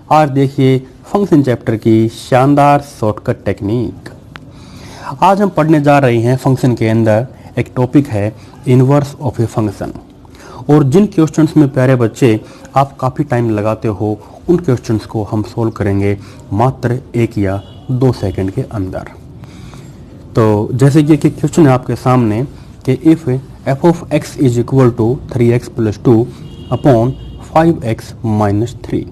आज देखिए function chapter की शानदार शॉर्टकट टेक्निक। आज हम पढ़ने जा रहे हैं फंक्शन के अंदर एक टॉपिक है इनवर्स ऑफ ए फंक्शन। और जिन क्वेश्चंस में प्यारे बच्चे आप काफ़ी टाइम लगाते हो उन क्वेश्चंस को हम सोल्व करेंगे मात्र 1 या 2 सेकंड के अंदर। तो जैसे कि क्वेश्चन है आपके सामने कि if f of x is equal to 3x plus 2 upon 5x minus 3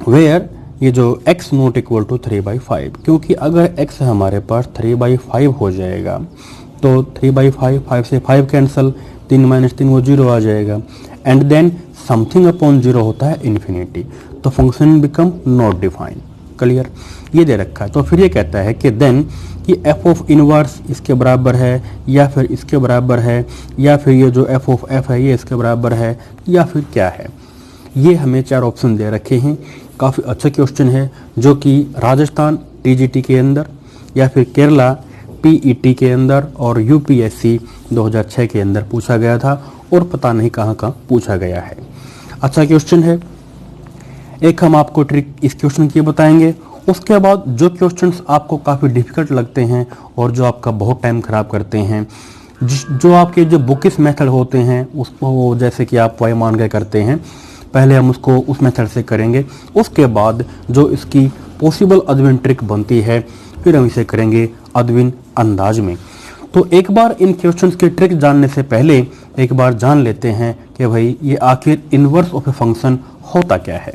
where ये जो x नॉट इक्वल टू 3/5, क्योंकि अगर x हमारे पास 3/5 हो जाएगा तो 3/5, 5 से 5 कैंसिल, 3 माइनस 3 वो 0 आ जाएगा। एंड देन समथिंग अपॉन 0 होता है इन्फिनिटी, तो function become not defined. Clear, ये दे रखा है। तो फिर ये कहता है कि देन कि f ऑफ इनवर्स इसके बराबर है या फिर इसके बराबर है या फिर ये जो f ऑफ f है ये इसके बराबर है या फिर क्या है। ये हमें 4 ऑप्शन दे रखे हैं। काफ़ी अच्छा क्वेश्चन है जो कि राजस्थान TGT के अंदर या फिर केरला PET के अंदर और UPSC 2006 के अंदर पूछा गया था और पता नहीं कहाँ कहाँ पूछा गया है। अच्छा क्वेश्चन है। एक हम आपको ट्रिक इस क्वेश्चन की बताएंगे, उसके बाद जो क्वेश्चंस आपको काफ़ी डिफिकल्ट लगते हैं और जो आपका बहुत टाइम ख़राब करते हैं, जो आपके जो बुकिश मेथड होते हैं उसको जैसे कि आप वाई मान के करते हैं, पहले हम उसको उस मेथड से करेंगे। उसके बाद जो इसकी पॉसिबल अदविन ट्रिक बनती है फिर हम इसे करेंगे अदविन अंदाज में। तो एक बार इन क्वेश्चंस की ट्रिक जानने से पहले एक बार जान लेते हैं कि भाई ये आखिर इनवर्स ऑफ ए फंक्शन होता क्या है।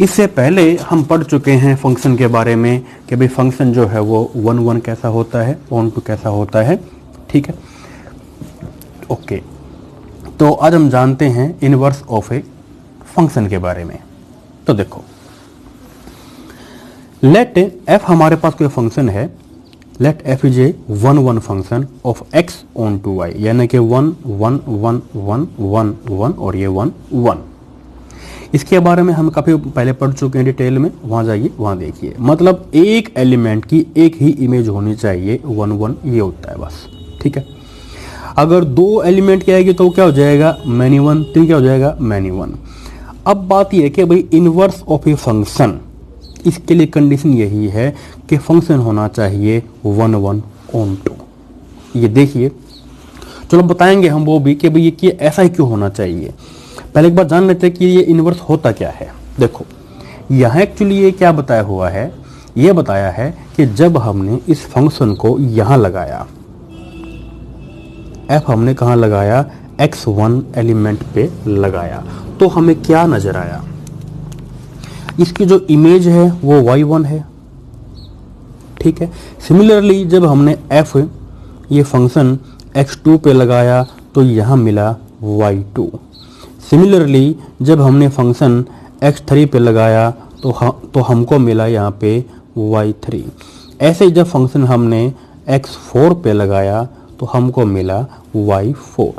इससे पहले हम पढ़ चुके हैं फंक्शन के बारे में कि भाई फंक्शन जो है वो 1 कैसा होता है, 1 कैसा होता है। ठीक है, ओके। तो आज हम जानते हैं इनवर्स ऑफ ए फंक्शन के बारे में। तो देखो, लेट f हमारे पास कोई फंक्शन है, let f is a 1 function of x onto y, यानी कि 1 1 1 1 1 1 और ये 1 1। इसके बारे में हम काफ़ी पहले पढ़ चुके हैं डिटेल में, वहाँ जाइए वहाँ देखिए। मतलब एक एलिमेंट की एक ही इमेज होनी चाहिए, 1 1 ये होता है बस। ठीक है, अगर 2 एलिमेंट की आएगी तो क्या हो जाएगा, मैनी 1, 3 क्या हो जाएगा, मैनी 1। अब बात यह है कि भाई इनवर्स ऑफ ए फंक्शन, इसके लिए कंडीशन यही है कि फंक्शन होना चाहिए 1 1 ऑन 2। ये देखिए, चलो बताएंगे हम वो भी कि भाई ये ऐसा ही क्यों होना चाहिए। पहले एक बार जान लेते हैं कि ये इनवर्स होता क्या है। देखो, यहाँ एक्चुअली ये क्या बताया हुआ है, ये बताया है कि जब हमने इस फंक्शन को यहाँ लगाया, f हमने कहाँ लगाया, x1 एलिमेंट पे लगाया, तो हमें क्या नजर आया, इसकी जो इमेज है वो y1 है। ठीक है, सिमिलरली जब हमने f ये फंक्शन x2 पे लगाया तो यहाँ मिला y2। सिमिलरली जब हमने फंक्शन x3 पे लगाया तो हमको मिला यहाँ पे y3। ऐसे ही जब फंक्शन हमने x4 पे लगाया तो हमको मिला y4।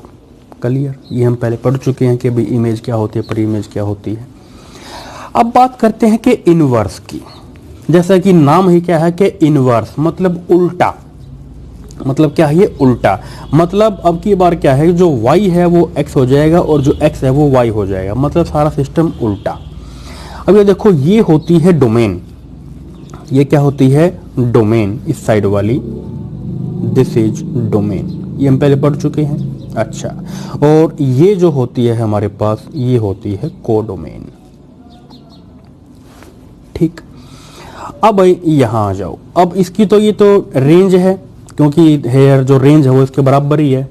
क्लियर, ये हम पहले पढ़ चुके हैं कि भाई इमेज क्या होती है, पर इमेज क्या होती है। अब बात करते हैं कि इनवर्स की। जैसा कि नाम ही क्या है कि इनवर्स, मतलब उल्टा। मतलब क्या है, ये उल्टा। मतलब अब की बार क्या है, जो y है वो x हो जाएगा और जो x है वो y हो जाएगा, मतलब सारा सिस्टम उल्टा। अब ये देखो, ये होती है डोमेन। ये क्या होती है, डोमेन, इस साइड वाली, दिस इज डोमेन, ये हम पहले पढ़ चुके हैं। अच्छा, और ये जो होती है हमारे पास, ये होती है कोडोमेन। ठीक, अब यहां आ जाओ। अब इसकी तो ये तो रेंज है, क्योंकि हेयर जो रेंज है वो इसके बराबर ही है।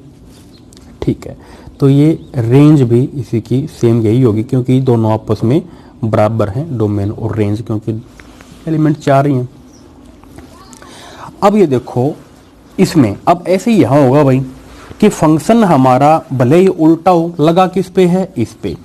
ठीक है, तो ये रेंज भी इसी की सेम यही होगी, क्योंकि दोनों आपस में बराबर हैं, डोमेन और रेंज, क्योंकि एलिमेंट 4 ही हैं। अब ये देखो, इसमें अब ऐसे ही यहाँ होगा भाई कि फंक्शन हमारा भले ही उल्टा हो, लगा किस पे है, इस पे।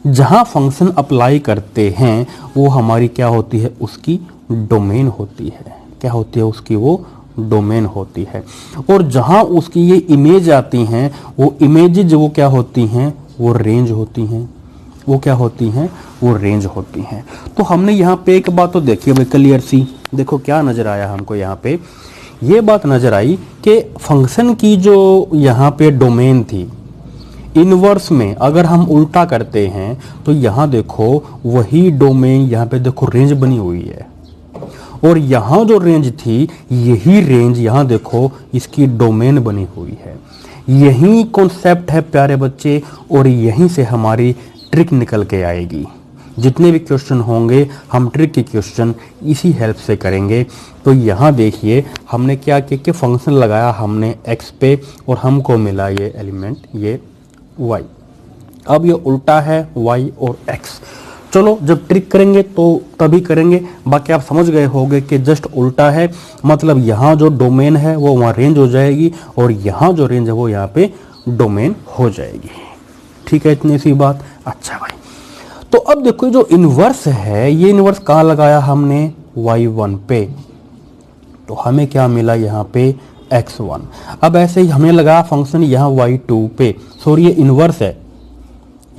जहाँ फंक्शन अप्लाई करते हैं वो हमारी क्या होती है, उसकी डोमेन होती है। क्या होती है, उसकी वो डोमेन होती है। और जहाँ उसकी ये इमेज आती हैं, वो इमेजेज वो क्या होती हैं, वो रेंज होती हैं। वो क्या होती हैं, वो रेंज होती हैं। तो हमने यहाँ पे एक बात तो देखी भाई क्लियर सी। देखो क्या नजर आया हमको, यहाँ पे ये बात नजर आई कि फंक्शन की जो यहाँ पे डोमेन थी, इनवर्स में अगर हम उल्टा करते हैं तो यहाँ देखो वही डोमेन, यहाँ पे देखो रेंज बनी हुई है, और यहाँ जो रेंज थी यही रेंज यहाँ देखो इसकी डोमेन बनी हुई है। यही कॉन्सेप्ट है प्यारे बच्चे, और यहीं से हमारी ट्रिक निकल के आएगी। जितने भी क्वेश्चन होंगे हम ट्रिक के क्वेश्चन इसी हेल्प से करेंगे। तो यहाँ देखिए हमने क्या किया कि फंक्शन लगाया हमने x पे, और हमको मिला ये एलिमेंट ये y। अब ये उल्टा है y और x। चलो जब ट्रिक करेंगे तो तभी करेंगे, बाकी आप समझ गए होंगे कि जस्ट उल्टा है, मतलब यहाँ जो डोमेन है वो वहाँ रेंज हो जाएगी, और यहाँ जो रेंज है वो यहाँ पे डोमेन हो जाएगी। ठीक है, इतनी सी बात। अच्छा भाई, तो अब देखो जो इनवर्स है, ये इनवर्स कहाँ लगाया हमने, y1 पे, तो हमें क्या मिला यहाँ पे x1। अब ऐसे ही हमने लगाया फंक्शन यहाँ y2 पे, सॉरी ये इनवर्स है,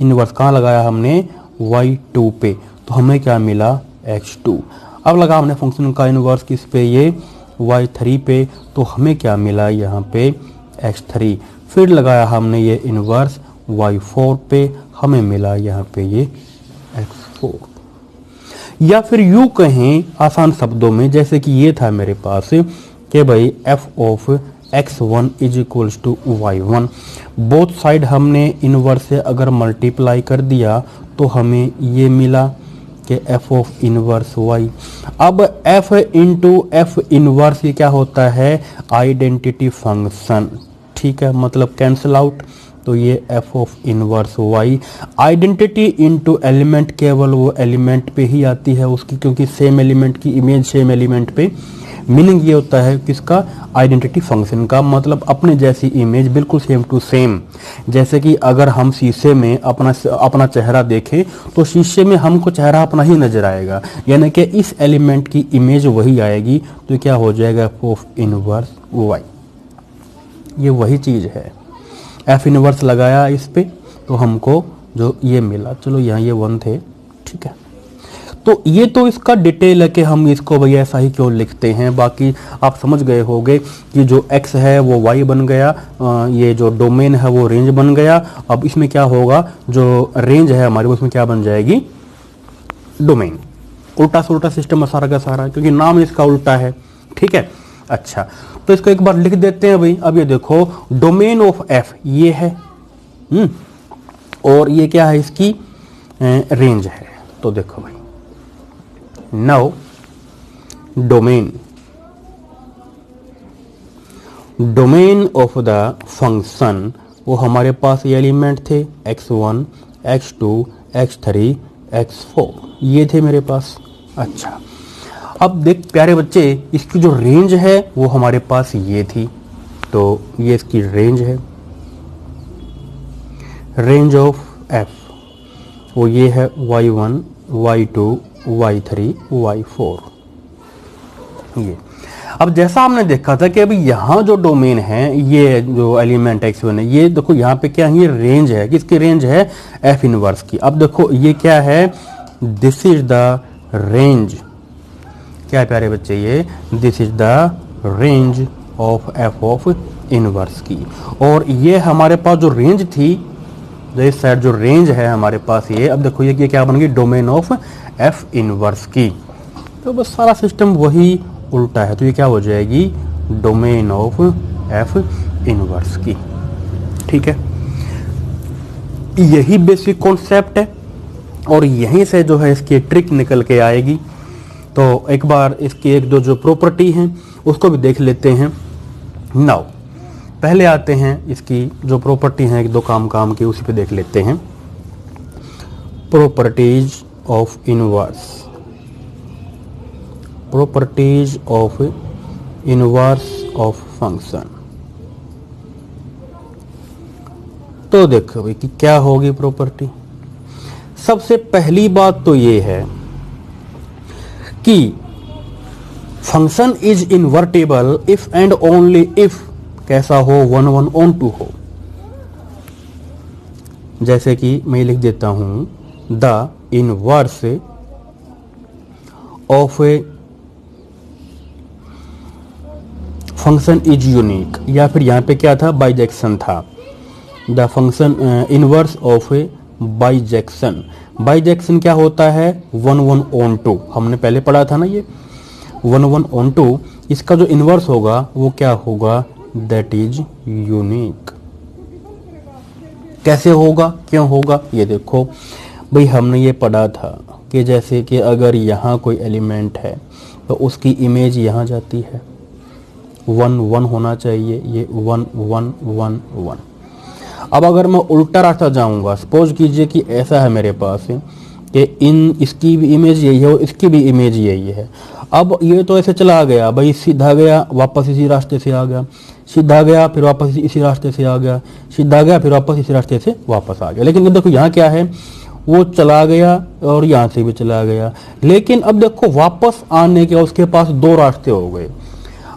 इनवर्स कहाँ लगाया हमने y2 पे, तो हमें क्या मिला x2। अब लगा हमने फंक्शन का इनवर्स किस पे, ये y3 पे, तो हमें क्या मिला यहाँ पे x3। फिर लगाया हमने ये इनवर्स y4 पे, हमें मिला यहाँ पे ये x4। या फिर यूं कहें आसान शब्दों में, जैसे कि ये था मेरे पास कि भाई f of x1 is equals to y1, both side हमने इनवर्स से अगर मल्टीप्लाई कर दिया तो हमें ये मिला कि f ऑफ इनवर्स y। अब f इंटू f इनवर्स ये क्या होता है, आइडेंटिटी फंक्शन। ठीक है, मतलब कैंसिल आउट, तो ये f of inverse y। Identity into element केवल वो एलिमेंट पे ही आती है उसकी, क्योंकि सेम एलिमेंट की इमेज सेम एलिमेंट पे। मीनिंग ये होता है किसका, आइडेंटिटी फंक्शन का, मतलब अपने जैसी इमेज बिल्कुल सेम टू सेम। जैसे कि अगर हम शीशे में अपना चेहरा देखें तो शीशे में हमको चेहरा अपना ही नजर आएगा, यानी कि इस एलिमेंट की इमेज वही आएगी, तो क्या हो जाएगा f ऑफ इनवर्स y। ये वही चीज है, f इनवर्स लगाया इस पे तो हमको जो ये मिला। चलो यहाँ ये 1 थे, ठीक है। तो ये तो इसका डिटेल है कि हम इसको भैया ऐसा ही क्यों लिखते हैं। बाकी आप समझ गए होंगे कि जो x है वो y बन गया, ये जो डोमेन है वो रेंज बन गया। अब इसमें क्या होगा, जो रेंज है हमारी उसमें क्या बन जाएगी, डोमेन। उल्टा से उल्टा सिस्टम है सारा का सारा, क्योंकि नाम इसका उल्टा है। ठीक है, अच्छा तो इसको एक बार लिख देते हैं भाई। अब ये देखो डोमेन ऑफ f ये है, और ये क्या है, इसकी रेंज है। तो देखो भाई, now domain of the function, वो हमारे पास ये एलिमेंट थे x1 x2 x3 x4, ये थे मेरे पास। अच्छा अब देख प्यारे बच्चे, इसकी जो रेंज है वो हमारे पास ये थी, तो ये इसकी रेंज है, रेंज ऑफ f, वो ये है y1 y2 y3 y4। ये अब जैसा हमने देखा था कि अभी यहाँ जो डोमेन है, ये जो एलिमेंट x1 है, ये देखो यहाँ पे क्या है, ये रेंज है, किसकी रेंज है, f इनवर्स की। अब देखो ये क्या है, दिस इज द रेंज, क्या है प्यारे बच्चे, ये this is the range of f of inverse की। और ये हमारे पास जो रेंज थी, इस साइड जो रेंज है हमारे पास ये, अब देखो ये क्या बन गई, डोमेन ऑफ f इनवर्स की। तो बस सारा सिस्टम वही उल्टा है, तो ये क्या हो जाएगी, डोमेन ऑफ f इनवर्स की। ठीक है, यही बेसिक कॉन्सेप्ट है, और यहीं से जो है इसकी ट्रिक निकल के आएगी। तो एक बार इसकी एक दो जो प्रॉपर्टी हैं उसको भी देख लेते हैं। नाउ पहले आते हैं इसकी जो प्रॉपर्टी हैं, एक दो काम की, उसी पे देख लेते हैं। Properties of inverse, properties of inverse of function. तो देखो भाई कि क्या होगी प्रॉपर्टी। सबसे पहली बात तो ये है कि function is invertible if and only if कैसा हो, 1 1 on 2 हो। जैसे कि मैं लिख देता हूं, the inverse of a function is unique, या फिर यहां पे क्या था, बाइजेक्शन था। The function inverse of A bijection. Bijection क्या होता है? 1 1 on 2, हमने पहले पढ़ा था ना ये 1 1 on 2। इसका जो इनवर्स होगा वो क्या होगा? That is unique. कैसे होगा, क्यों होगा? ये देखो भाई, हमने ये पढ़ा था कि जैसे कि अगर यहाँ कोई एलिमेंट है तो उसकी इमेज यहाँ जाती है, 1 1 होना चाहिए, ये 1 1 1 1। अब अगर मैं उल्टा रास्ता जाऊंगा, सपोज कीजिए कि ऐसा है मेरे पास कि इसकी भी इमेज यही है और इसकी भी इमेज यही है। अब ये तो ऐसे चला गया भाई, सीधा गया वापस इसी रास्ते से आ गया, सीधा गया फिर वापस इसी रास्ते से आ गया, सीधा गया फिर वापस इसी रास्ते से वापस आ गया। लेकिन देखो यहाँ क्या है, वो चला गया और यहाँ से भी चला गया। लेकिन अब देखो वापस आने के उसके पास 2 रास्ते हो गए।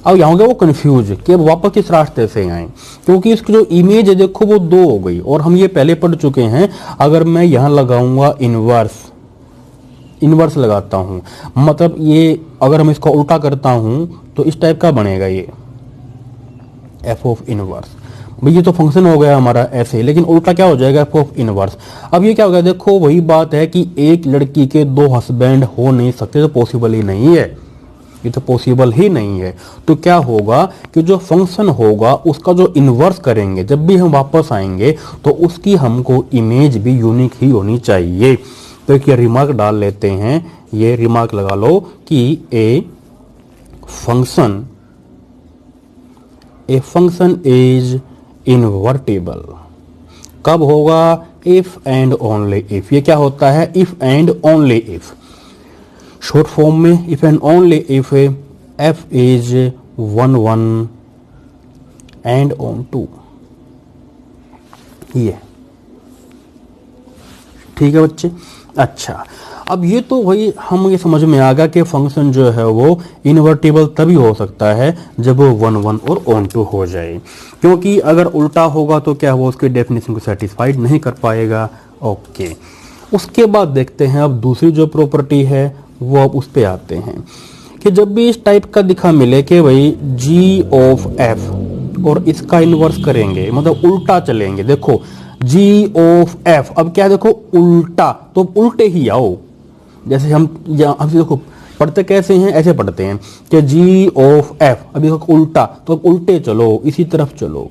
अब यहाँ हो गया वो कंफ्यूज कि अब वापस किस रास्ते से आए, क्योंकि इसकी जो इमेज है देखो वो 2 हो गई। और हम ये पहले पढ़ चुके हैं, अगर मैं यहाँ लगाऊंगा इनवर्स लगाता हूँ, मतलब ये अगर हम इसको उल्टा करता हूँ तो इस टाइप का बनेगा ये एफ ऑफ इनवर्स। भाई ये तो फंक्शन हो गया हमारा ऐसे, लेकिन उल्टा क्या हो जाएगा? F of inverse. अब ये क्या हो गया? देखो वही बात है कि एक लड़की के 2 हस्बैंड हो नहीं सकते, तो पॉसिबल ही नहीं है, ये तो पॉसिबल ही नहीं है। तो क्या होगा कि जो फंक्शन होगा उसका जो इन्वर्स करेंगे, जब भी हम वापस आएंगे तो उसकी हमको इमेज भी यूनिक ही होनी चाहिए। तो एक ये रिमार्क डाल लेते हैं, ये रिमार्क लगा लो कि ए फंक्शन इज इनवर्टेबल। कब होगा? If and only if. ये क्या होता है? If and only if. Short form में if and only if F is 1 1 and on 2। ये ठीक है बच्चे। अच्छा, अब ये तो वही हम ये समझ में आ गया कि फंक्शन जो है वो इन्वर्टेबल तभी हो सकता है जब वो 1 1 और ऑन 2 हो जाए, क्योंकि अगर उल्टा होगा तो क्या वो उसके डेफिनेशन को सेटिस्फाइड नहीं कर पाएगा। ओके, उसके बाद देखते हैं अब दूसरी जो प्रॉपर्टी है वो अब उस पे आते हैं कि जब भी इस टाइप का दिखा मिले कि भाई जी ऑफ एफ और इसका इन्वर्स करेंगे, मतलब उल्टा चलेंगे। देखो जी ऑफ एफ, अब क्या देखो उल्टा, तो उल्टे ही आओ। जैसे हम देखो पढ़ते कैसे हैं, ऐसे पढ़ते हैं कि जी ऑफ एफ, अभी देखो उल्टा, तो अब उल्टे चलो, इसी तरफ चलो।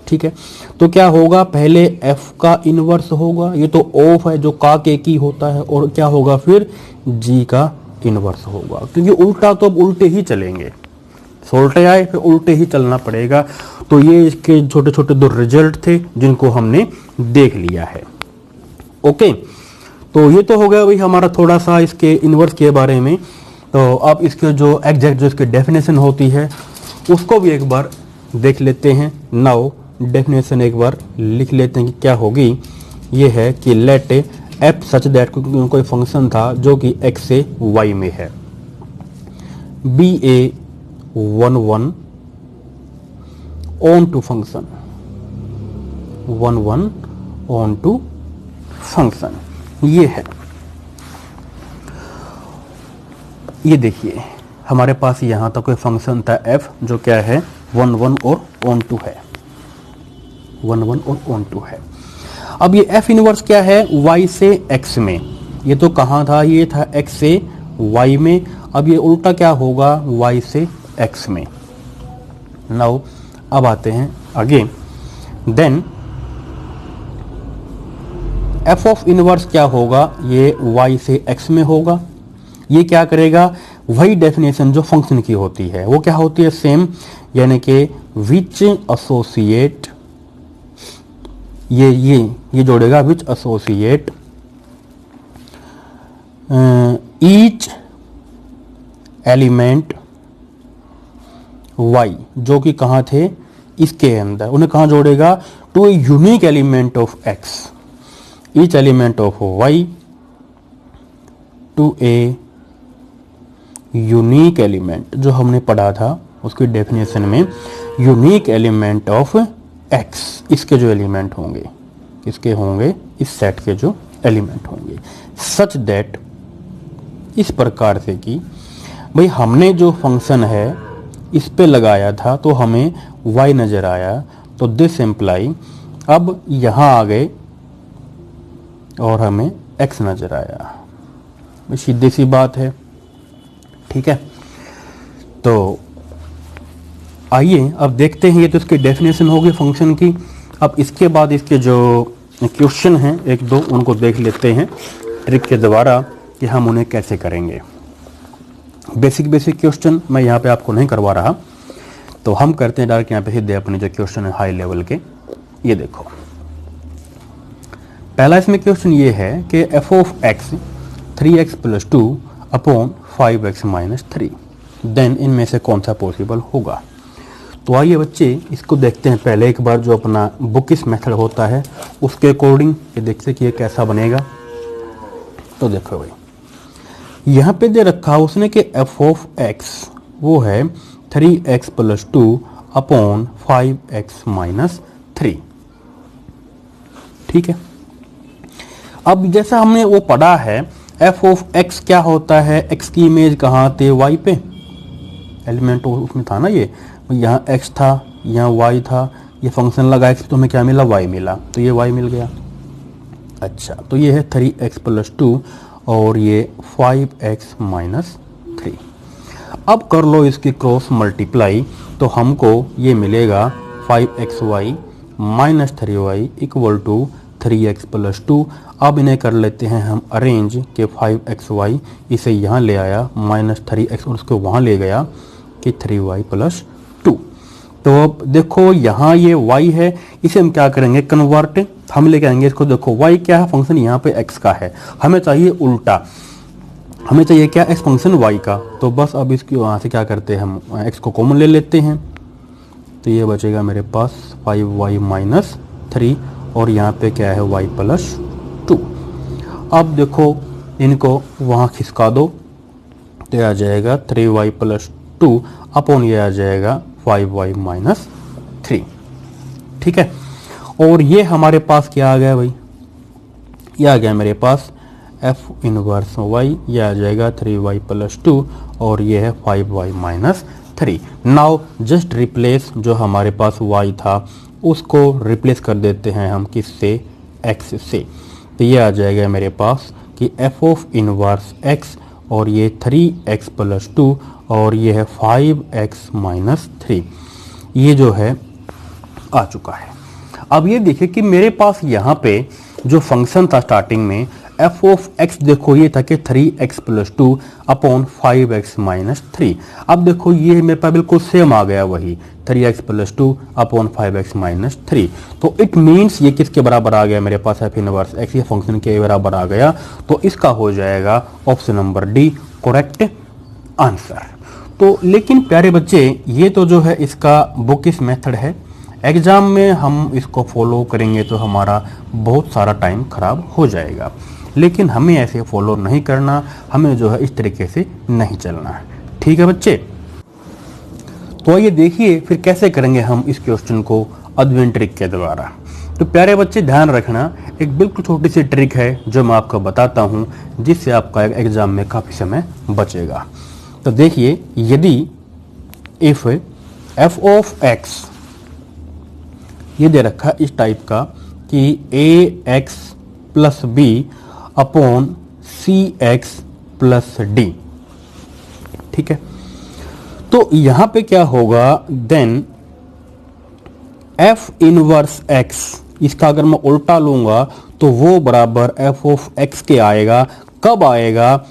ठीक है, तो क्या होगा? पहले एफ का इनवर्स होगा, ये तो ऑफ है जो का के की होता है, और क्या होगा फिर? जी का इनवर्स होगा, क्योंकि उल्टा तो अब उल्टे ही चलेंगे, सोल्टे आए फिर उल्टे ही चलना पड़ेगा। तो ये इसके छोटे छोटे 2 रिजल्ट थे जिनको हमने देख लिया है। ओके, तो ये तो हो गया भाई हमारा थोड़ा सा इसके इनवर्स के बारे में। तो अब इसके जो एग्जैक्ट जो इसकी डेफिनेशन होती है उसको भी एक बार देख लेते हैं। नाउ डेफिनेशन एक बार लिख लेते हैं कि क्या होगी। ये है कि लेट एफ सच दैट, कोई फंक्शन था जो कि x से y में है, be a 1 1 onto function, 1 1 onto function. ये है, ये देखिए हमारे पास यहां तक कोई फंक्शन था f जो क्या है 1 1 और ऑन टू है, 1 1 और ऑन टू है। अब ये f इनवर्स क्या है? y से x में। ये तो कहाँ था? ये था x से y में। अब ये उल्टा क्या होगा? y से x में। नाउ अब आते हैं again, then f of inverse क्या होगा? ये y से x में होगा। ये क्या करेगा? वही डेफिनेशन जो फंक्शन की होती है वो क्या होती है? सेम, यानी कि विच एसोसिएट, ये जोड़ेगा विच एसोसिएट ईच एलिमेंट y, जो कि कहाँ थे? इसके अंदर। उन्हें कहाँ जोड़ेगा? To a unique element of x, each element of y to a unique element, जो हमने पढ़ा था उसकी डेफिनेशन में, यूनिक एलिमेंट ऑफ x, इसके जो एलिमेंट होंगे, इसके होंगे इस सेट के जो एलिमेंट होंगे, सच दैट, इस प्रकार से कि भाई हमने जो फंक्शन है इस पे लगाया था तो हमें y नजर आया, तो दिस एम्प्लाई अब यहां आ गए और हमें x नजर आया, सीधी सी बात है। ठीक है, तो आइए अब देखते हैं, ये तो इसकी डेफिनेशन होगी फंक्शन की। अब इसके बाद इसके जो क्वेश्चन हैं एक दो उनको देख लेते हैं ट्रिक के द्वारा कि हम उन्हें कैसे करेंगे। बेसिक क्वेश्चन मैं यहाँ पे आपको नहीं करवा रहा, तो हम करते हैं डायरेक्ट यहाँ पे सीधे अपने जो क्वेश्चन है हाई लेवल के। ये देखो, पहला इसमें क्वेश्चन ये है कि f of x 3x + 2 upon 5x - 3, then इनमें से कौन सा पॉसिबल होगा। तो आइए बच्चे इसको देखते हैं पहले एक बार, जो अपना बुकिश मेथड होता है उसके अकॉर्डिंग, ये देखते हैं कि ये कैसा बनेगा। तो देखो भाई, यहाँ पे दे रखा उसने कि f ऑफ x वो है 3x + 2 अपॉन 5x - 3। ठीक है, अब जैसा हमने वो पढ़ा है f ऑफ x क्या होता है, x की इमेज कहाँ थे, y पे, एलिमेंट उसमें था ना, ये यहाँ x था, यहाँ y था, ये फंक्शन लगा x तो हमें क्या मिला, y मिला, तो ये y मिल गया। अच्छा, तो ये है 3x + 2 और ये 5x - 3। अब कर लो इसकी क्रॉस मल्टीप्लाई, तो हमको ये मिलेगा 5xy - 3y = 3x + 2। अब इन्हें कर लेते हैं हम अरेंज कि 5xy इसे यहाँ ले आया -3x और उसको वहाँ ले गया कि 3y + 2। तो अब देखो यहाँ ये y है, इसे हम क्या करेंगे, कन्वर्ट हम लेके आएंगे इसको। देखो y क्या है, फंक्शन यहाँ पे x का है, हमें चाहिए उल्टा, हमें चाहिए क्या, x फंक्शन y का। तो बस अब इसकी वहाँ से क्या करते हैं, हम x को कॉमन ले लेते हैं, तो ये बचेगा मेरे पास 5y - 3 और यहाँ पे क्या है y + 2। अब देखो इनको वहाँ खिसका दो, तो आ जाएगा 3y + 2 अपॉन ये आ जाएगा 5y - 3। ठीक है, और ये हमारे पास क्या आ गया भाई, ये आ गया मेरे पास f इनवर्स y, ये आ जाएगा 3y + 2 और ये है 5y - 3। नाउ जस्ट रिप्लेस, जो हमारे पास y था उसको रिप्लेस कर देते हैं हम किससे, x से। तो ये आ जाएगा मेरे पास कि f ऑफ इनवर्स x और ये 3x + 2 और ये है 5x - 3, ये जो है आ चुका है। अब ये देखिए कि मेरे पास यहाँ पे जो फंक्शन था स्टार्टिंग में f ऑफ x, देखो ये था कि 3x + 2 अपॉन 5x - 3। अब देखो ये मेरे पास बिल्कुल सेम आ गया, वही 3x + 2 अपॉन 5x - 3। तो इट मीन्स ये किसके बराबर आ गया मेरे पास, f इनवर्स x, ये फंक्शन के बराबर आ गया। तो इसका हो जाएगा option number D correct answer. तो लेकिन प्यारे बच्चे, ये तो जो है इसका बुकिश मेथड है, एग्जाम में हम इसको फॉलो करेंगे तो हमारा बहुत सारा टाइम खराब हो जाएगा, लेकिन हमें ऐसे फॉलो नहीं करना, हमें जो है इस तरीके से नहीं चलना है। ठीक है बच्चे, तो आइए देखिए फिर कैसे करेंगे हम इस क्वेश्चन को अद्विन ट्रिक के द्वारा। तो प्यारे बच्चे ध्यान रखना, एक बिल्कुल छोटी सी ट्रिक है जो मैं आपको बताता हूँ, जिससे आपका एग्जाम में काफ़ी समय बचेगा। तो देखिए, यदि इफ f ऑफ x ये दे रखा इस टाइप का कि ax + b upon cx + d, ठीक है, तो यहां पे क्या होगा, देन f इनवर्स x, इसका अगर मैं उल्टा लूंगा तो वो बराबर f ऑफ x के आएगा। कब आएगा,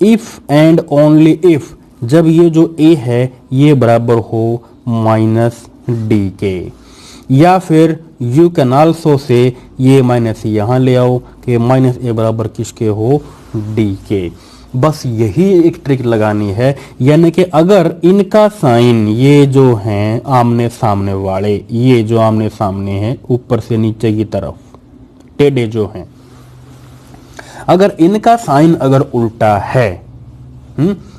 इफ एंड ओनली इफ, जब ये जो a है ये बराबर हो -d के, या फिर यू कैन आल्सो से ये माइनस यहाँ ले आओ कि -a बराबर किसके हो, d के। बस यही एक ट्रिक लगानी है, यानी कि अगर इनका साइन, ये जो हैं आमने सामने वाले, ये जो आमने सामने हैं ऊपर से नीचे की तरफ टेढ़े जो हैं, अगर इनका साइन अगर उल्टा है,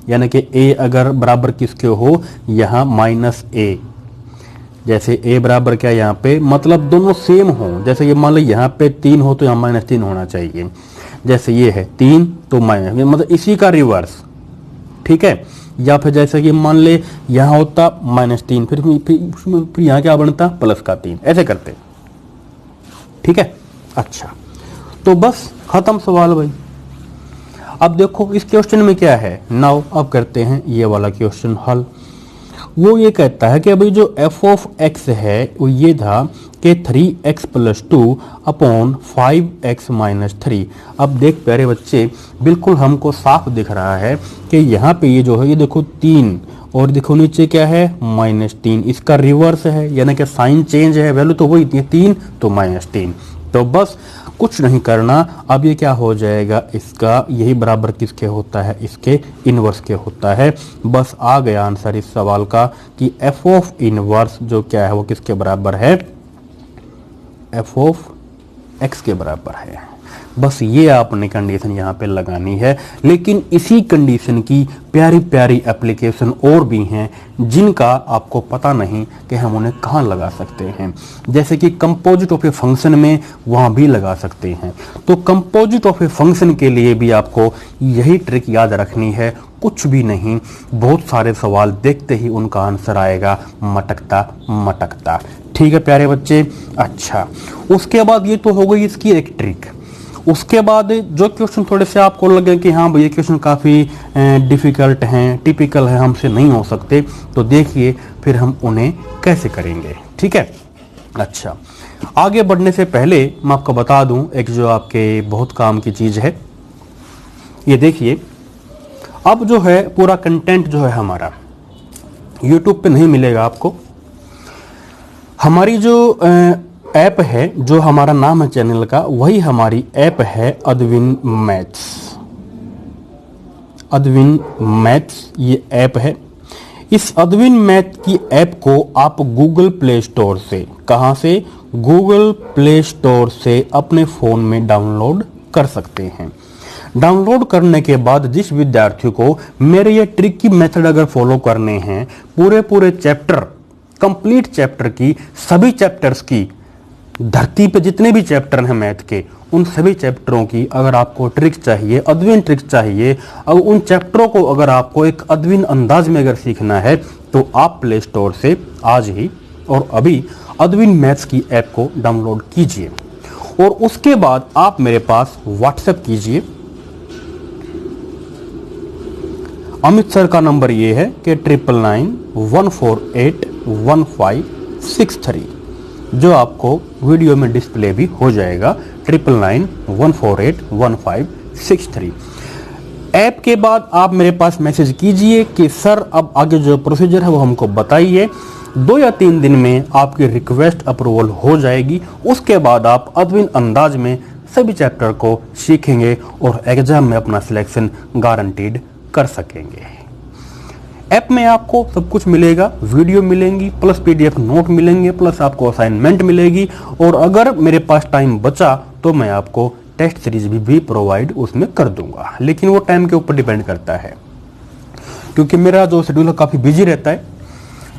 यानी कि a अगर बराबर किसके हो, यहाँ -a, जैसे a बराबर क्या यहाँ पे, मतलब दोनों सेम हो, जैसे ये मान लो यहाँ पे 3 हो तो यहाँ -3 होना चाहिए, जैसे ये है 3 तो माइनस, मतलब इसी का रिवर्स, ठीक है। या फिर जैसे कि मान ले यहाँ होता -3, फिर यहाँ क्या बनता +3, ऐसे करते। ठीक है। अच्छा, तो बस खत्म सवाल भाई। अब देखो इस क्वेश्चन में क्या है, नाउ अब करते हैं ये वाला क्वेश्चन हल। वो ये कहता है कि अभी जो f ऑफ x है वो ये था कि 3x plus 2 upon 5x minus 3। अब देख प्यारे बच्चे, बिल्कुल हमको साफ दिख रहा है कि यहाँ पे ये जो है ये देखो 3 और देखो नीचे क्या है -3, इसका रिवर्स है, यानी कि साइन चेंज है, वैल्यू तो वही थी 3 तो -3। तो बस कुछ नहीं करना, अब ये क्या हो जाएगा, इसका यही बराबर किसके होता है, इसके इनवर्स के होता है। बस आ गया आंसर इस सवाल का कि f ऑफ इनवर्स जो क्या है वो किसके बराबर है, f ऑफ x के बराबर है। बस ये आपने कंडीशन यहाँ पे लगानी है। लेकिन इसी कंडीशन की प्यारी प्यारी एप्लीकेशन और भी हैं जिनका आपको पता नहीं कि हम उन्हें कहाँ लगा सकते हैं। जैसे कि कंपोजिट ऑफ ए फंक्शन में वहाँ भी लगा सकते हैं। तो कंपोजिट ऑफ ए फंक्शन के लिए भी आपको यही ट्रिक याद रखनी है, कुछ भी नहीं, बहुत सारे सवाल देखते ही उनका आंसर आएगा मटकता मटकता। ठीक है प्यारे बच्चे। अच्छा, उसके बाद ये तो हो गई इसकी एक ट्रिक। उसके बाद जो क्वेश्चन थोड़े से आपको लगे कि हाँ भाई ये क्वेश्चन काफ़ी डिफ़िकल्ट हैं, टिपिकल है, हमसे नहीं हो सकते, तो देखिए फिर हम उन्हें कैसे करेंगे। ठीक है। अच्छा, आगे बढ़ने से पहले मैं आपको बता दूं एक जो आपके बहुत काम की चीज़ है, ये देखिए अब जो है पूरा कंटेंट जो है हमारा YouTube पे नहीं मिलेगा आपको। हमारी जो ऐप है, जो हमारा नाम है चैनल का, वही हमारी ऐप है अद्विन मैथ्स। अद्विन मैथ्स ये ऐप है। इस अद्विन मैथ की ऐप को आप गूगल प्ले स्टोर से, कहाँ से, गूगल प्ले स्टोर से अपने फ़ोन में डाउनलोड कर सकते हैं। डाउनलोड करने के बाद जिस विद्यार्थी को मेरे ये ट्रिक की मेथड अगर फॉलो करने हैं, पूरे चैप्टर, कंप्लीट चैप्टर की, सभी चैप्टर्स की, धरती पे जितने भी चैप्टर हैं मैथ के, उन सभी चैप्टरों की अगर आपको ट्रिक चाहिए, अद्विन ट्रिक चाहिए, और उन चैप्टरों को अगर आपको एक अद्विन अंदाज में अगर सीखना है, तो आप प्ले स्टोर से आज ही और अभी अद्विन मैथ्स की ऐप को डाउनलोड कीजिए। और उसके बाद आप मेरे पास व्हाट्सएप कीजिए। अमित सर का नंबर ये है कि 9991481563, जो आपको वीडियो में डिस्प्ले भी हो जाएगा, 9991481563। ऐप के बाद आप मेरे पास मैसेज कीजिए कि सर अब आगे जो प्रोसीजर है वो हमको बताइए। 2 या 3 दिन में आपकी रिक्वेस्ट अप्रूवल हो जाएगी। उसके बाद आप अद्विन अंदाज में सभी चैप्टर को सीखेंगे और एग्जाम में अपना सिलेक्शन गारंटीड कर सकेंगे। ऐप में आपको सब कुछ मिलेगा, वीडियो मिलेंगी, प्लस PDF नोट मिलेंगे, प्लस आपको असाइनमेंट मिलेगी, और अगर मेरे पास टाइम बचा तो मैं आपको टेस्ट सीरीज भी प्रोवाइड उसमें कर दूंगा। लेकिन वो टाइम के ऊपर डिपेंड करता है, क्योंकि मेरा जो शेड्यूल है काफ़ी बिजी रहता है।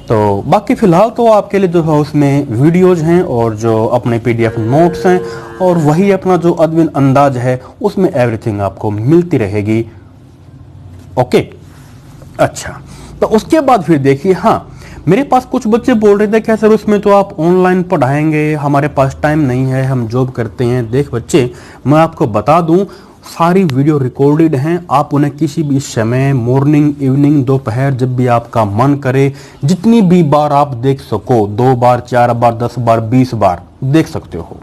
तो बाकी फ़िलहाल तो आपके लिए जो है उसमें वीडियोज़ हैं और जो अपने PDF नोट्स हैं, और वही अपना जो अद्विन अंदाज है उसमें एवरीथिंग आपको मिलती रहेगी। ओके। अच्छा, तो उसके बाद फिर देखिए, हाँ मेरे पास कुछ बच्चे बोल रहे थे क्या सर उसमें तो आप ऑनलाइन पढ़ाएंगे, हमारे पास टाइम नहीं है, हम जॉब करते हैं। देख बच्चे, मैं आपको बता दूं, सारी वीडियो रिकॉर्डेड हैं, आप उन्हें किसी भी समय, मॉर्निंग, इवनिंग, दोपहर, जब भी आपका मन करे, जितनी भी बार आप देख सको, 2 बार, 4 बार, 10 बार, 20 बार देख सकते हो।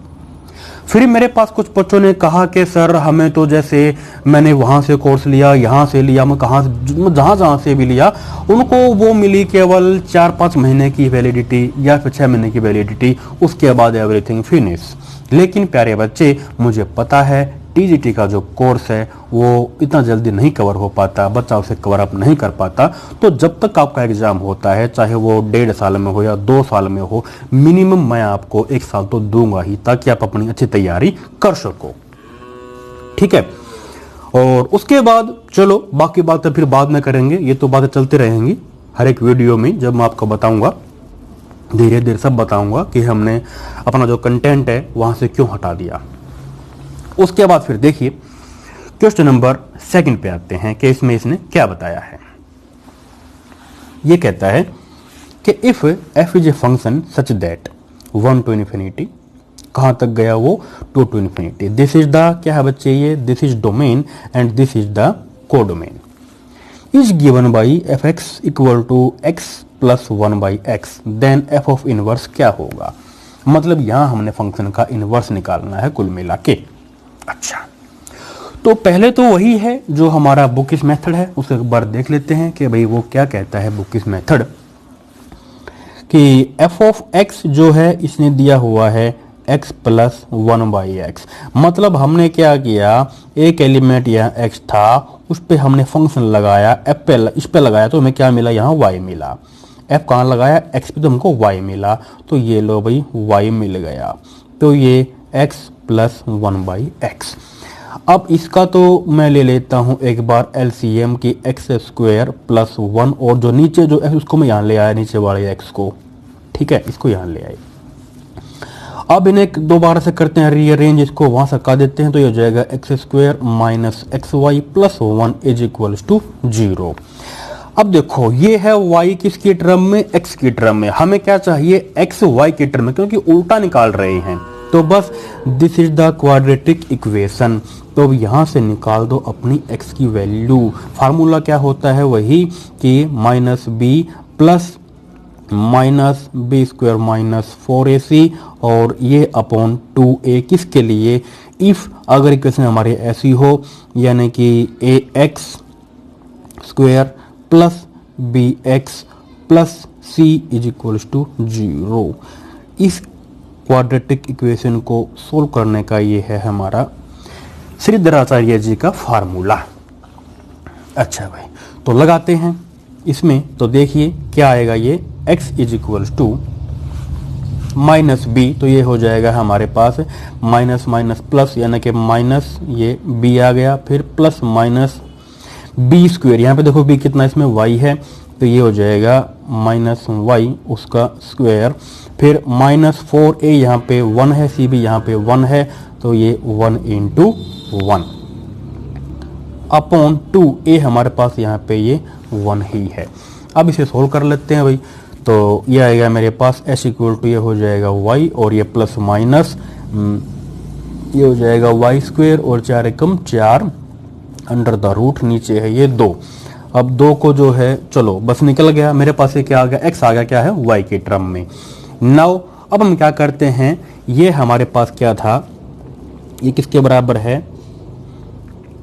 फिर मेरे पास कुछ बच्चों ने कहा कि सर हमें तो जैसे मैंने वहाँ से कोर्स लिया, यहाँ से लिया, मैं जहाँ से भी लिया, उनको वो मिली केवल 4-5 महीने की वैलिडिटी या फिर 6 महीने की वैलिडिटी, उसके बाद एवरीथिंग फिनिश। लेकिन प्यारे बच्चे, मुझे पता है TGT का जो कोर्स है वो इतना जल्दी नहीं कवर हो पाता, बच्चा उसे कवर अप नहीं कर पाता। तो जब तक आपका एग्जाम होता है, चाहे वो 1.5 साल में हो या 2 साल में हो, मिनिमम मैं आपको 1 साल तो दूंगा ही, ताकि आप अपनी अच्छी तैयारी कर सको। ठीक है। और उसके बाद चलो बाकी बातें फिर बाद में करेंगे, ये तो बातें चलती रहेंगी हर एक वीडियो में। जब मैं आपको बताऊंगा, धीरे धीरे सब बताऊंगा कि हमने अपना जो कंटेंट है वहां से क्यों हटा दिया। उसके बाद फिर देखिए क्वेश्चन नंबर 2 पे आते हैं कि इसमें इसने क्या बताया है। ये कहता है कि if f is a function such that 1 to infinity कहाँ तक गया वो, to to infinity. This is the क्या है बच्चे, ये this is domain and this is the codomain. Is given by f x equal to x plus 1/x, then f of inverse क्या होगा। मतलब यहां हमने फंक्शन का इनवर्स निकालना है कुल मिला के। अच्छा, तो पहले तो वही है जो हमारा बुकिश मेथड है, उसे एक बार देख लेते हैं कि भाई वो क्या कहता है बुकिश मेथड, कि एफ ऑफ एक्स जो है इसने दिया हुआ है x प्लस 1/x। मतलब हमने क्या किया, एक एलिमेंट यहाँ x था, उस पे हमने फंक्शन लगाया, f पे इस पे लगाया तो हमें क्या मिला, यहाँ y मिला। f कहाँ लगाया, x पे, तो हमको y मिला। तो ये लो भाई y मिल गया, तो ये x प्लस 1/x। अब इसका तो मैं ले लेता हूँ एक बार एलसीएम की एक्स स्क्वायर प्लस 1, और जो नीचे जो x उसको मैं यहाँ ले आया, नीचे वाले x को, ठीक है, इसको यहाँ ले आए। अब इन्हें दोबारा से करते हैं रीअरेंज, इसको वहां से हटा देते हैं, तो ये हो जाएगा x square minus x y plus 1 is equals to 0। अब देखो ये है y किसकी टर्म में, x की टर्म में। हमें क्या चाहिए, x y की टर्म में, क्योंकि उल्टा निकाल रहे हैं। तो बस this is the quadratic equation. तो अब यहां से निकाल दो अपनी x की वैल्यू। फार्मूला क्या होता है, वही कि minus b plus minus b square minus 4ac, और ये अपॉन 2a किसके लिए, इफ अगर इक्वेशन हमारी ऐसी हो, यानी कि ax square plus bx plus c is equals to 0। इस क्वाड्रेटिक इक्वेशन को सोल्व करने का ये है हमारा श्रीधराचार्य जी का फार्मूला। अच्छा भाई, तो लगाते हैं इसमें, तो देखिए क्या आएगा, ये x is equals to minus b, तो ये हो जाएगा हमारे पास माइनस माइनस प्लस, यानी कि माइनस ये b आ गया, फिर प्लस माइनस बी स्क्वायर, यहाँ पे देखो b कितना, इसमें y है, तो ये हो जाएगा माइनस y उसका स्क्वायर, फिर माइनस 4a, यहाँ पे 1 है, c भी यहाँ पे 1 है, तो ये 1 इंटू 1 अपॉन 2a, हमारे पास यहाँ पे ये 1 ही है। अब इसे सोल्व कर लेते हैं भाई, तो ये आएगा मेरे पास s इक्वल टू, ये हो जाएगा y, और ये प्लस माइनस ये हो जाएगा y स्क्वायर, और 4 एकम 4 अंडर द रूट, नीचे है ये 2। अब 2 को जो है, चलो बस निकल गया मेरे पास, ये क्या आ गया, x आ गया, क्या है, y के टर्म में। नाउ अब हम क्या करते हैं, ये हमारे पास क्या था, ये किसके बराबर है,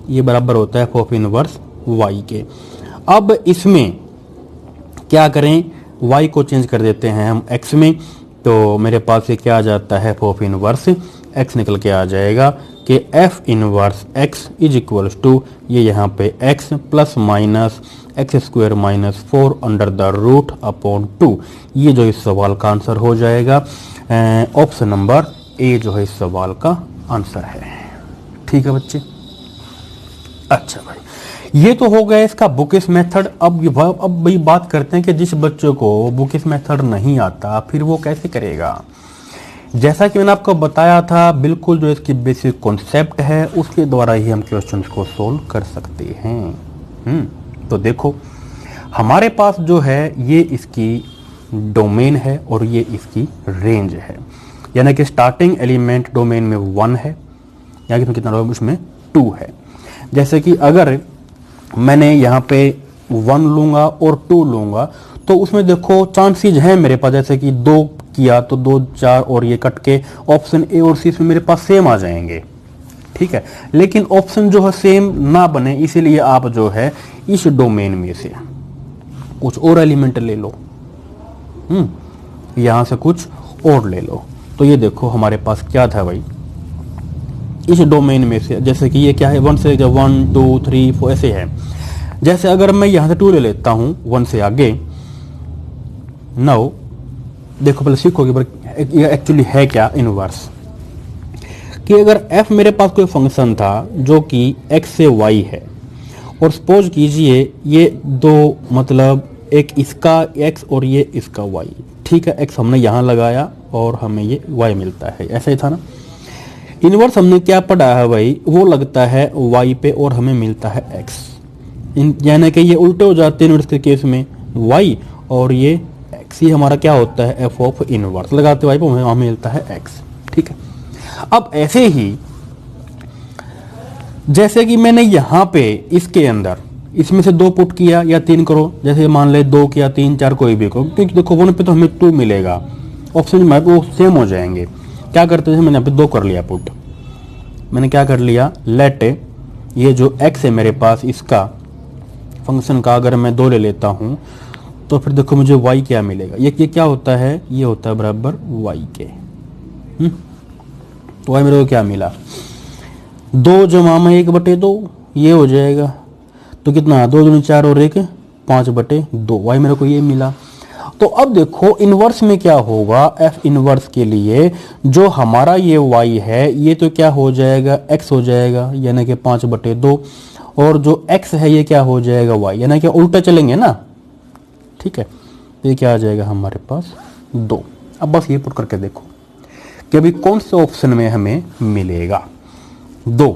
ये बराबर होता है f इनवर्स y के। अब इसमें क्या करें, y को चेंज कर देते हैं हम x में, तो मेरे पास ये क्या आ जाता है, f इनवर्स x निकल के आ जाएगा कि f inverse x is equals to, ये यहाँ पे x plus minus x square minus 4 under the root upon 2। ये जो इस सवाल का आंसर हो जाएगा, ऑप्शन नंबर ए जो है इस सवाल का आंसर है। ठीक है बच्चे। अच्छा भाई, ये तो हो गया इसका बुकिश मेथड। अब भाई बात करते हैं कि जिस बच्चे को बुकिश मेथड नहीं आता फिर वो कैसे करेगा। जैसा कि मैंने आपको बताया था, बिल्कुल जो इसकी बेसिक कॉन्सेप्ट है उसके द्वारा ही हम क्वेश्चंस को सोल्व कर सकते हैं। तो देखो हमारे पास जो है ये इसकी डोमेन है और ये इसकी रेंज है, यानी कि स्टार्टिंग एलिमेंट डोमेन में 1 है, यानी कि कितना उसमें 2 है। जैसे कि अगर मैंने यहाँ पे 1 लूँगा और 2 लूँगा तो उसमें देखो चांसेस हैं मेरे पास, जैसे कि 2 किया तो 2 4 और ये कट के ऑप्शन ए और सी इसमें मेरे पास सेम आ जाएंगे। ठीक है, लेकिन ऑप्शन जो है सेम ना बने, इसीलिए आप जो है इस डोमेन में से कुछ और एलिमेंट ले लो, यहां से कुछ और ले लो। तो ये देखो हमारे पास क्या था भाई, इस डोमेन में से, जैसे कि ये क्या है 1 से 1 2 3 4 ऐसे है। जैसे अगर मैं यहां से 2 ले लेता हूं 1 से आगे, नाउ देखो पहले सीखोगे ये एक्चुअली है क्या इनवर्स, कि अगर f मेरे पास कोई फंक्शन था जो कि x से y है, और सपोज कीजिए ये 2 मतलब एक इसका x और ये इसका y। ठीक है, x हमने यहाँ लगाया और हमें ये y मिलता है, ऐसा ही था ना। इनवर्स हमने क्या पढ़ा है भाई, वो लगता है y पे और हमें मिलता है x, यानी कि ये उल्टे हो जाते हैं इनवर्स के केस में, y और ये x ही हमारा क्या होता है f ऑफ इनवर्स, लगाते y पे हमें मिलता है x। ठीक है, अब ऐसे ही जैसे कि मैंने यहाँ पे इसके अंदर इसमें से 2 पुट किया या 3 करो, जैसे मान ले 2 किया 3 4 कोई भी करो, क्योंकि देखो 1 पे तो हमें 2 मिलेगा, ऑप्शन में वो सेम हो जाएंगे। क्या करते हैं, मैंने यहाँ पे 2 कर लिया पुट, मैंने क्या कर लिया, लेट ये जो x है मेरे पास इसका फंक्शन का अगर मैं 2 ले लेता हूँ तो फिर देखो मुझे y क्या मिलेगा, ये क्या होता है, ये होता है बराबर y के। तो y मेरे को क्या मिला, 2 जमा में 1/2 ये हो जाएगा, तो कितना 2 दूनी 4 और 1 5/2, y मेरे को ये मिला। तो अब देखो इनवर्स में क्या होगा, f इनवर्स के लिए जो हमारा ये y है ये तो क्या हो जाएगा, x हो जाएगा यानी कि 5/2, और जो x है ये क्या हो जाएगा y, यानी कि उल्टा चलेंगे ना, ठीक है। तो ये क्या आ जाएगा हमारे पास 2। अब बस ये पुट करके देखो कि अभी कौन से ऑप्शन में हमें मिलेगा 2।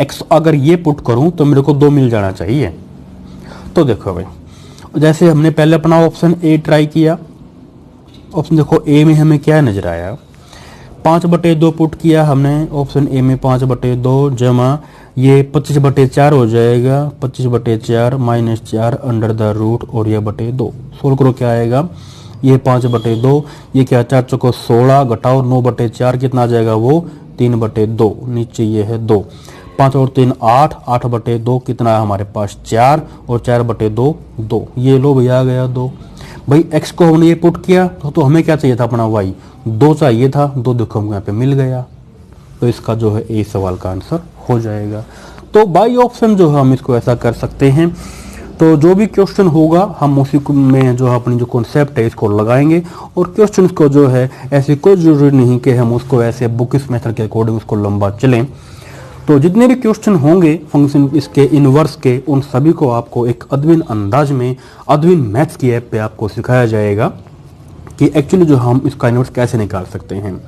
x अगर ये पुट करूं तो मेरे को 2 मिल जाना चाहिए। तो देखो भाई, जैसे हमने पहले अपना ऑप्शन ए ट्राई किया, ऑप्शन देखो ए में हमें क्या नजर आया, 5/2 पुट किया हमने ऑप्शन ए में, 5/2 जमा ये 25/4 हो जाएगा, 25/4 -4 अंडर द रूट और ये बटे 2, सोल्व करो क्या आएगा, ये 5/2, ये क्या 4 चौको 16 घटाओ 9/4 कितना आ जाएगा वो 3/2, नीचे ये है 2, 5 और 3 8, 8/2 कितना है हमारे पास 4 और 4/2 2, ये लो भैया आ गया 2। भाई x को हमने ये पुट किया तो हमें क्या चाहिए था, अपना y 2 चाहिए था, 2 देखो हमको यहाँ पे मिल गया। तो इसका जो है ए सवाल का आंसर हो जाएगा। तो बाई ऑप्शन जो है हम इसको ऐसा कर सकते हैं। तो जो भी क्वेश्चन होगा हम उसी में जो अपनी जो कॉन्सेप्ट है इसको लगाएंगे, और क्वेश्चन को जो है ऐसे कोई जरूरी नहीं कि हम उसको ऐसे बुकिश मेथड के अकॉर्डिंग उसको लंबा चलें। तो जितने भी क्वेश्चन होंगे फंक्शन इसके इनवर्स के, उन सभी को आपको एक अद्विन अंदाज में अद्विन मैथ्स की ऐप पे आपको सिखाया जाएगा कि एक्चुअली जो हम इसका इनवर्स कैसे निकाल सकते हैं।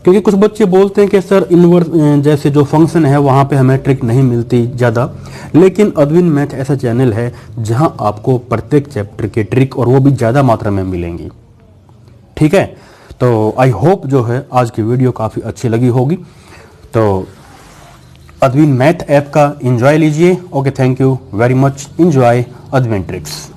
क्योंकि कुछ बच्चे बोलते हैं कि सर इनवर्स जैसे जो फंक्शन है वहाँ पे हमें ट्रिक नहीं मिलती ज़्यादा, लेकिन अद्विन मैथ ऐसा चैनल है जहाँ आपको प्रत्येक चैप्टर की ट्रिक और वो भी ज़्यादा मात्रा में मिलेंगी। ठीक है, तो आई होप जो है आज की वीडियो काफ़ी अच्छी लगी होगी। तो अद्विन मैथ ऐप का एंजॉय लीजिए। Okay, thank you very much, enjoy Adwin tricks.